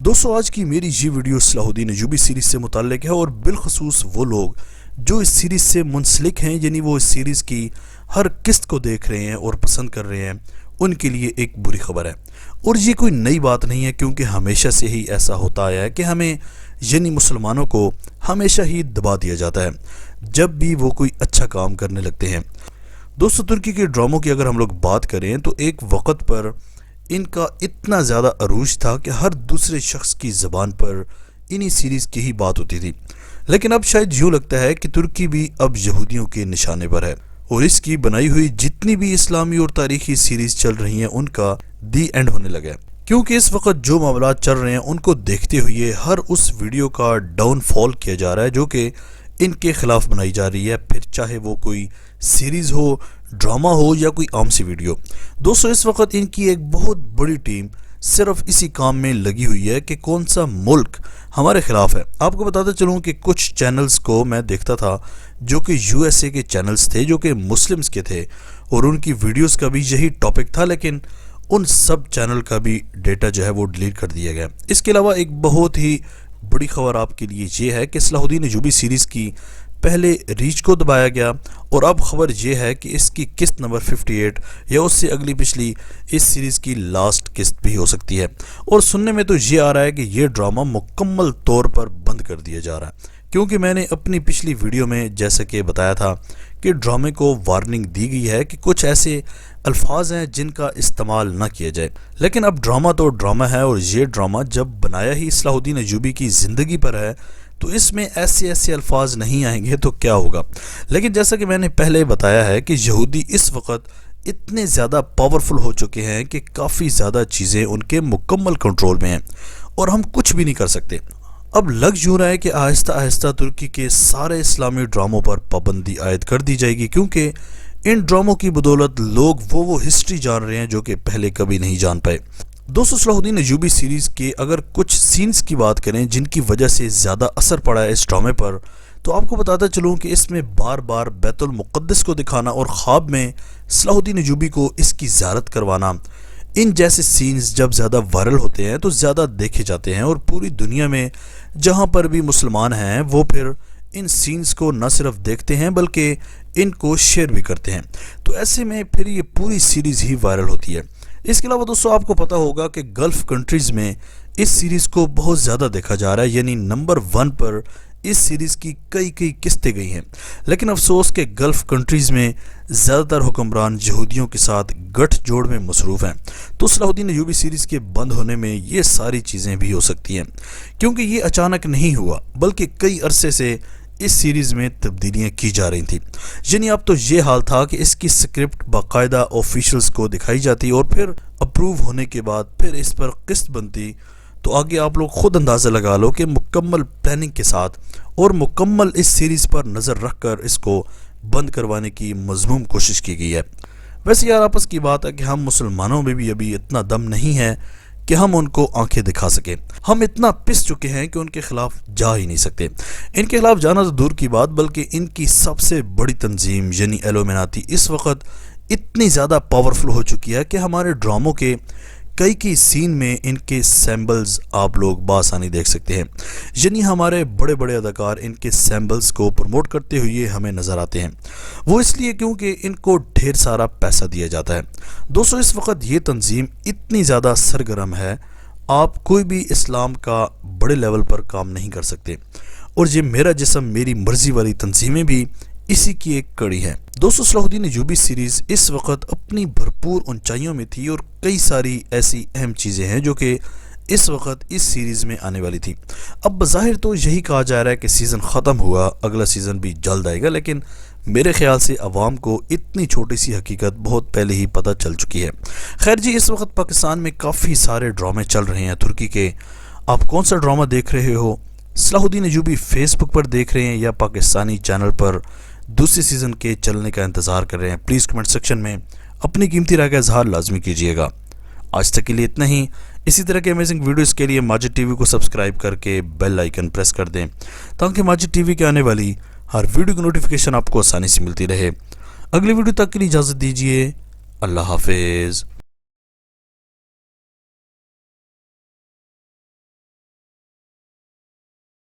دوستو آج کی میری یہ ویڈیو صلاح الدین ایوبی سیریز سے متعلق ہے اور بالخصوص وہ لوگ جو اس سیریز سے منسلک ہیں، یعنی وہ اس سیریز کی ہر قسط کو دیکھ رہے ہیں اور پسند کر رہے ہیں، ان کے لیے ایک بری خبر ہے۔ اور یہ کوئی نئی بات نہیں ہے، کیونکہ ہمیشہ سے ہی ایسا ہوتا آیا ہے کہ ہمیں یعنی مسلمانوں کو ہمیشہ ہی دبا دیا جاتا ہے جب بھی وہ کوئی اچھا کام کرنے لگتے ہیں۔ دوستو ترکی کے ڈراموں کی اگر ہم لوگ بات کریں تو ایک وقت پر ان کا اتنا زیادہ عروج تھا کہ ہر دوسرے شخص کی زبان پر انہی سیریز کی ہی بات ہوتی تھی، لیکن اب شاید یوں لگتا ہے کہ ترکی بھی اب یہودیوں کے نشانے پر ہے اور اس کی بنائی ہوئی جتنی بھی اسلامی اور تاریخی سیریز چل رہی ہیں ان کا دی اینڈ ہونے لگا ہے، کیونکہ اس وقت جو معاملات چل رہے ہیں ان کو دیکھتے ہوئے ہر اس ویڈیو کا ڈاؤن فال کیا جا رہا ہے جو کہ ان کے خلاف بنائی جا رہی ہے، پھر چاہے وہ کوئی سیریز ہو، ڈرامہ ہو یا کوئی عام سی ویڈیو۔ دوستو اس وقت ان کی ایک بہت بڑی ٹیم صرف اسی کام میں لگی ہوئی ہے کہ کون سا ملک ہمارے خلاف ہے۔ آپ کو بتاتے چلوں کہ کچھ چینلز کو میں دیکھتا تھا جو کہ یو ایس اے کے چینلز تھے، جو کہ مسلمز کے تھے، اور ان کی ویڈیوز کا بھی یہی ٹاپک تھا، لیکن ان سب چینل کا بھی ڈیٹا جو ہے وہ ڈیلیٹ کر دیا گیا۔ اس کے علاوہ ایک بہت ہی بڑی خبر آپ کے لیے یہ ہے کہ صلاح الدین ایوبی سیریز کی پہلے ریچ کو دبایا گیا، اور اب خبر یہ ہے کہ اس کی قسط نمبر 58 یا اس سے اگلی پچھلی اس سیریز کی لاسٹ قسط بھی ہو سکتی ہے، اور سننے میں تو یہ آ رہا ہے کہ یہ ڈرامہ مکمل طور پر بند کر دیا جا رہا ہے، کیونکہ میں نے اپنی پچھلی ویڈیو میں جیسا کہ بتایا تھا کہ ڈرامے کو وارننگ دی گئی ہے کہ کچھ ایسے الفاظ ہیں جن کا استعمال نہ کیا جائے، لیکن اب ڈرامہ تو ڈرامہ ہے، اور یہ ڈرامہ جب بنایا ہی صلاح الدین ایوبی کی زندگی پر ہے تو اس میں ایسے الفاظ نہیں آئیں گے تو کیا ہوگا۔ لیکن جیسا کہ میں نے پہلے بتایا ہے کہ یہودی اس وقت اتنے زیادہ پاورفل ہو چکے ہیں کہ کافی زیادہ چیزیں ان کے مکمل کنٹرول میں ہیں اور ہم کچھ بھی نہیں کر سکتے۔ اب لگ یوں رہا ہے کہ آہستہ آہستہ ترکی کے سارے اسلامی ڈراموں پر پابندی عائد کر دی جائے گی، کیونکہ ان ڈراموں کی بدولت لوگ وہ ہسٹری جان رہے ہیں جو کہ پہلے کبھی نہیں جان پائے۔ دوستو صلاح الدین ایوبی سیریز کے اگر کچھ سینز کی بات کریں جن کی وجہ سے زیادہ اثر پڑا ہے اس ڈرامے پر، تو آپ کو بتاتا چلوں کہ اس میں بار بار بیت المقدس کو دکھانا اور خواب میں صلاح الدین ایوبی کو اس کی زیارت کروانا، ان جیسے سینز جب زیادہ وائرل ہوتے ہیں تو زیادہ دیکھے جاتے ہیں، اور پوری دنیا میں جہاں پر بھی مسلمان ہیں وہ پھر ان سینز کو نہ صرف دیکھتے ہیں بلکہ ان کو شیئر بھی کرتے ہیں، تو ایسے میں پھر یہ پوری سیریز ہی وائرل ہوتی ہے۔ اس کے علاوہ دوستو آپ کو پتا ہوگا کہ گلف کنٹریز میں اس سیریز کو بہت زیادہ دیکھا جا رہا ہے، یعنی نمبر 1 پر اس سیریز کی کئی قسطیں گئی ہیں، لیکن افسوس کہ گلف کنٹریز میں زیادہ تر حکمران یہودیوں کے ساتھ گٹھ جوڑ میں مصروف ہیں، تو صلاح الدین ایوبی سیریز کے بند ہونے میں یہ ساری چیزیں بھی ہو سکتی ہیں، کیونکہ یہ اچانک نہیں ہوا بلکہ کئی عرصے سے اس سیریز میں تبدیلیاں کی جا رہی تھیں۔ یعنی اب تو یہ حال تھا کہ اس کی سکرپٹ باقاعدہ آفیشلز کو دکھائی جاتی اور پھر اپروو ہونے کے بعد پھر اس پر قسط بنتی، تو آگے آپ لوگ خود اندازہ لگا لو کہ مکمل پلاننگ کے ساتھ اور مکمل اس سیریز پر نظر رکھ کر اس کو بند کروانے کی مذموم کوشش کی گئی ہے۔ ویسے یار آپس کی بات ہے کہ ہم مسلمانوں میں بھی ابھی اتنا دم نہیں ہے کہ ہم ان کو آنکھیں دکھا سکیں، ہم اتنا پس چکے ہیں کہ ان کے خلاف جا ہی نہیں سکتے۔ ان کے خلاف جانا تو دور کی بات، بلکہ ان کی سب سے بڑی تنظیم یعنی ایلومیناتی اس وقت اتنی زیادہ پاورفل ہو چکی ہے کہ ہمارے ڈراموں کے کئی سین میں ان کے سیمبلز آپ لوگ بآسانی دیکھ سکتے ہیں، یعنی ہمارے بڑے اداکار ان کے سیمبلز کو پروموٹ کرتے ہوئے ہمیں نظر آتے ہیں، وہ اس لیے کیونکہ ان کو ڈھیر سارا پیسہ دیا جاتا ہے۔ دوستو اس وقت یہ تنظیم اتنی زیادہ سرگرم ہے، آپ کوئی بھی اسلام کا بڑے لیول پر کام نہیں کر سکتے، اور یہ میرا جسم میری مرضی والی تنظیمیں بھی اسی کی ایک کڑی ہے۔ دوستو صلاح الدین ایوبی سیریز اس وقت اپنی بھرپور اونچائیوں میں تھی، اور کئی ساری ایسی اہم چیزیں ہیں جو کہ اس وقت اس سیریز میں آنے والی تھی۔ اب بظاہر تو یہی کہا جا رہا ہے کہ سیزن ختم ہوا، اگلا سیزن بھی جلد آئے گا، لیکن میرے خیال سے عوام کو اتنی چھوٹی سی حقیقت بہت پہلے ہی پتہ چل چکی ہے۔ خیر جی، اس وقت پاکستان میں کافی سارے ڈرامے چل رہے ہیں ترکی کے، آپ کون سا ڈرامہ دیکھ رہے ہو؟ صلاح الدین ایوبی فیس بک پر دیکھ رہے ہیں یا پاکستانی چینل پر دوسرے سیزن کے چلنے کا انتظار کر رہے ہیں؟ پلیز کمنٹ سیکشن میں اپنی قیمتی رائے کا اظہار لازمی کیجیے گا۔ آج تک کے لیے اتنا ہی، اسی طرح کے امیزنگ ویڈیوز کے لیے ماجد ٹی وی کو سبسکرائب کر کے بیل آئیکن پریس کر دیں تاکہ ماجد ٹی وی کے آنے والی ہر ویڈیو کی نوٹیفیکیشن آپ کو آسانی سے ملتی رہے۔ اگلی ویڈیو تک کے لیے اجازت دیجیے، اللہ حافظ۔